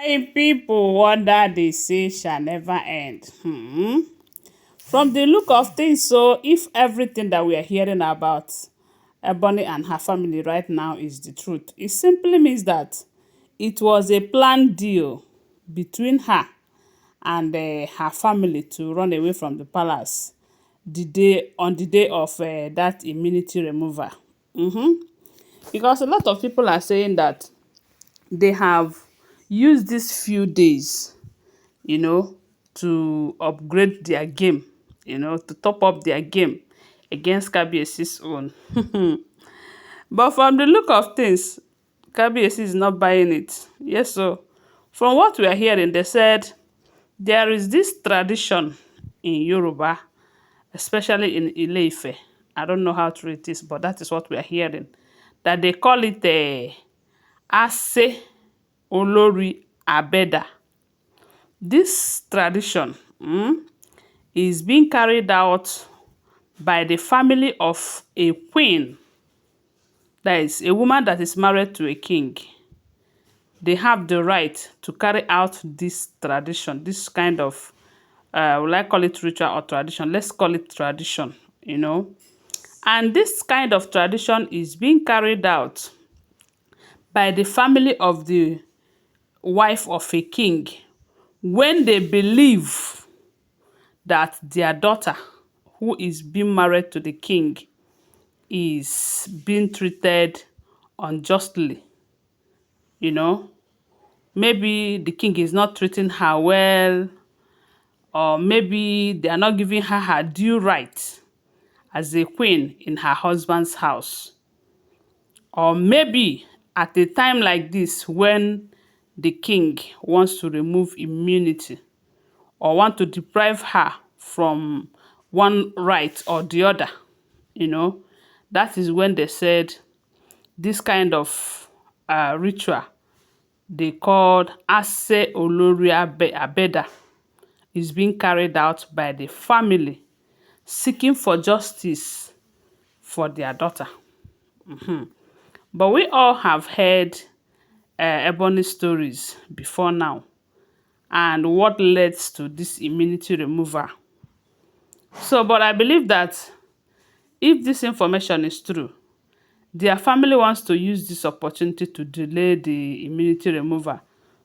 My people, wonder they say shall never end. From the look of things, so if everything that we are hearing about Ebony and her family right now is the truth, it simply means that it was a planned deal between her and her family to run away from the palace the day of that immunity removal. Because a lot of people are saying that they have used these few days, you know, to upgrade their game, to top up their game against Kabiesi's own. But from the look of things, Kabiesi is not buying it. Yes, so from what we are hearing, they said there is this tradition in Yoruba, especially in Ile-Ife. I don't know how true it is, but that is what we are hearing. That they call it Àsé Olori Àbéda. This tradition is being carried out by the family of a queen, that is a woman that is married to a king. They have the right to carry out this tradition, this kind of, will I call it ritual or tradition? Let's call it tradition. And this kind of tradition is being carried out by the family of the wife of a king when they believe that their daughter, who is being married to the king, is being treated unjustly. You know, maybe the king is not treating her well, or maybe they are not giving her her due right as a queen in her husband's house. Or maybe at a time like this, when the king wants to remove immunity or want to deprive her from one right or the other, you know, that is when they said this kind of ritual they called Àsé Olori Àbéda is being carried out by the family seeking for justice for their daughter. But we all have heard Ebony stories before now, and what leads to this immunity removal. So, but I believe that if this information is true, their family wants to use this opportunity to delay the immunity removal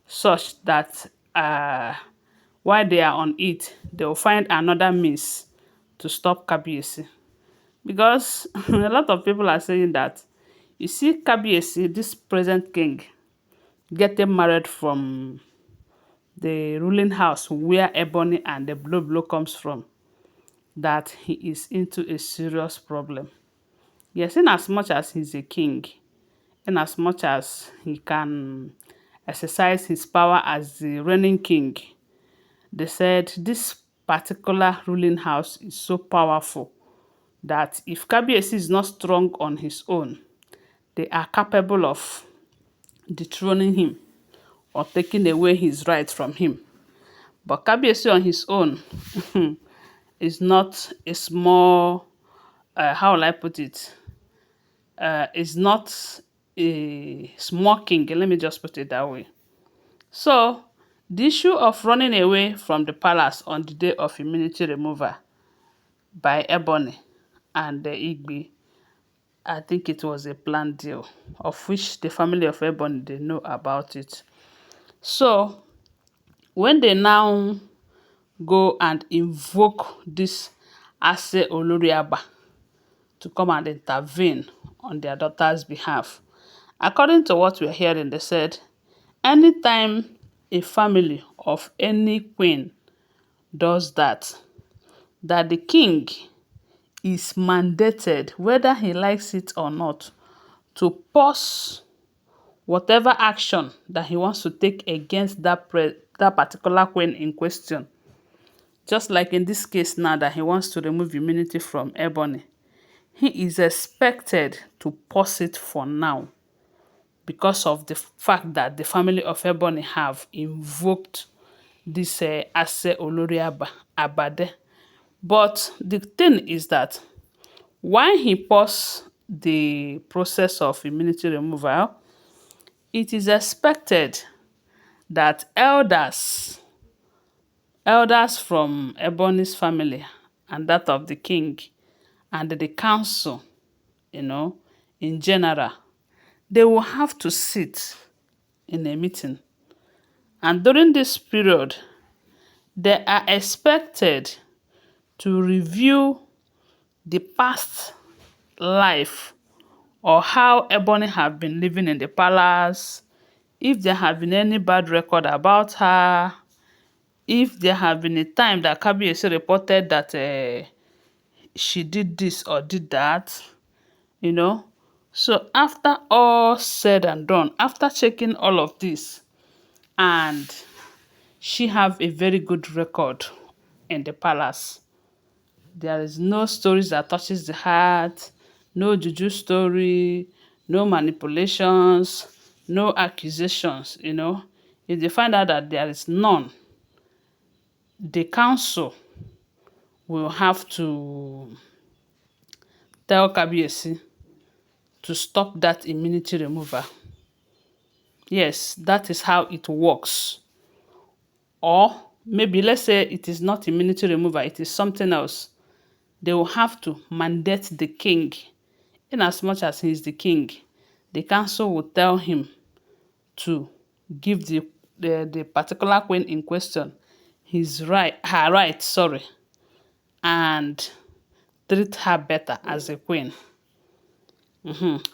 such that while they are on it, they will find another means to stop Kabiesi. Because a lot of people are saying that, you see Kabiesi, this present king, getting married from the ruling house where Ebony and the Blue comes from, that he is into a serious problem. Yes, in as much as he's a king, in as much as he can exercise his power as the reigning king, they said this particular ruling house is so powerful that if Kabiesi is not strong on his own, they are capable of dethroning him or taking away his rights from him. But Kabiesi on his own is not a small, how will I put it? Is not a small king. Let me just put it that way. So, the issue of running away from the palace on the day of immunity removal by Ebony and the Igbi, I think it was a planned deal, of which the family of Ebony, they know about it. So, when they now go and invoke this Àsé Olori Àbá to come and intervene on their daughter's behalf, according to what we're hearing, they said, anytime a family of any queen does that, that the king is mandated, whether he likes it or not, to pause whatever action that he wants to take against that particular queen in question. Just like in this case now that he wants to remove immunity from Ebony, he is expected to pause it for now because of the fact that the family of Ebony have invoked this Àsé Olori Àbéda. But the thing is that while he paused the process of immunity removal, it is expected that elders from Ebony's family and that of the king and the council, you know, in general, they will have to sit in a meeting. And during this period, they are expected to review the past life or how Ebony have been living in the palace, if there have been any bad record about her, if there have been a time that Kabiyesi reported that she did this or did that, you know. So after all said and done, after checking all of this, and she have a very good record in the palace. There is no stories that touches the heart, no juju story, no manipulations, no accusations, you know. If they find out that there is none, the council will have to tell Kabiyesi to stop that immunity removal. Yes, that is how it works. Or maybe let's say it is not immunity removal, it is something else. They will have to mandate the king. In as much as he is the king, the council will tell him to give the particular queen in question her right, sorry, and treat her better as a queen.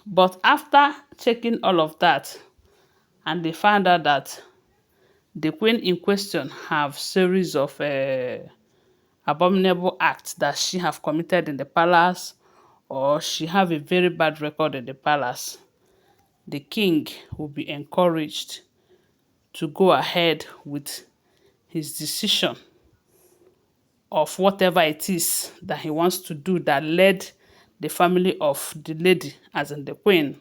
But after checking all of that, and they found out that the queen in question have series of abominable acts that she have committed in the palace, or she have a very bad record in the palace, the king will be encouraged to go ahead with his decision of whatever it is that he wants to do that led the family of the lady, as in the queen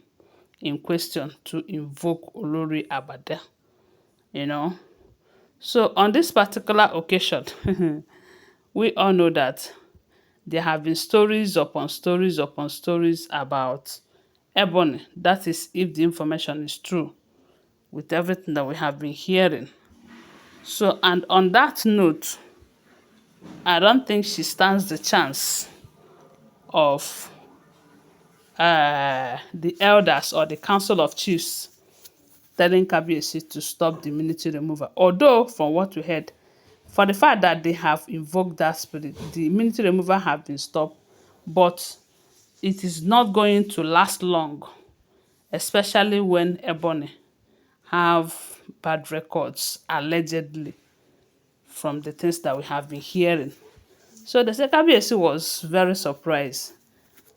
in question, to invoke Olori Àbéda, you know. So on this particular occasion, we all know that there have been stories upon stories upon stories about Ebony. That is, if the information is true, with everything that we have been hearing. So, and on that note, I don't think she stands the chance of the elders or the council of chiefs telling Kabiyesi to stop the immunity removal. Although, from what we heard, for the fact that they have invoked that spirit, the immunity removal have been stopped, but it is not going to last long, especially when Ebony have bad records, allegedly, from the things that we have been hearing. So the Kabiyesi was very surprised.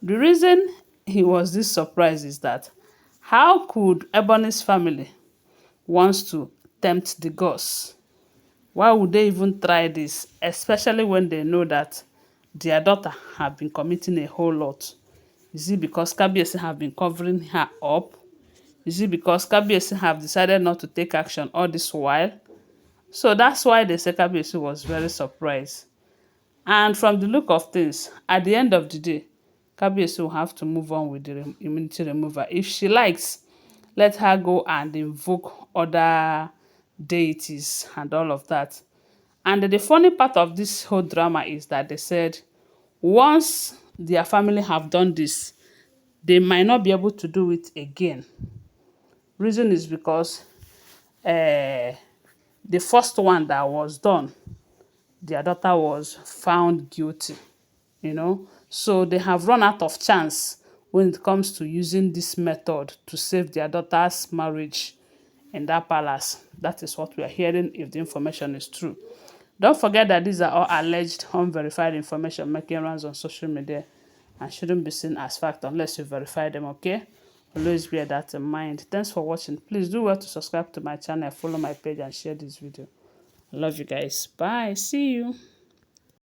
The reason he was this surprised is that how could Ebony's family wants to tempt the gods? Why would they even try this, especially when they know that their daughter have been committing a whole lot? Is it because Kabiyesi have been covering her up? Is it because Kabiyesi have decided not to take action all this while? So that's why the Kabiyesi was very surprised. And from the look of things, at the end of the day, Kabiyesi will have to move on with the immunity removal. If she likes, let her go and invoke other deities and all of that. And the funny part of this whole drama is that they said once their family have done this, they might not be able to do it again. Reason is because the first one that was done, their daughter was found guilty, you know. So they have run out of chance when it comes to using this method to save their daughter's marriage in that palace. That is what we are hearing, if the information is true. Don't forget that these are all alleged, unverified information making rounds on social media and shouldn't be seen as fact unless you verify them, okay? Always bear that in mind. Thanks for watching. Please do well to subscribe to my channel, follow my page, and share this video. I love you guys. Bye. See you.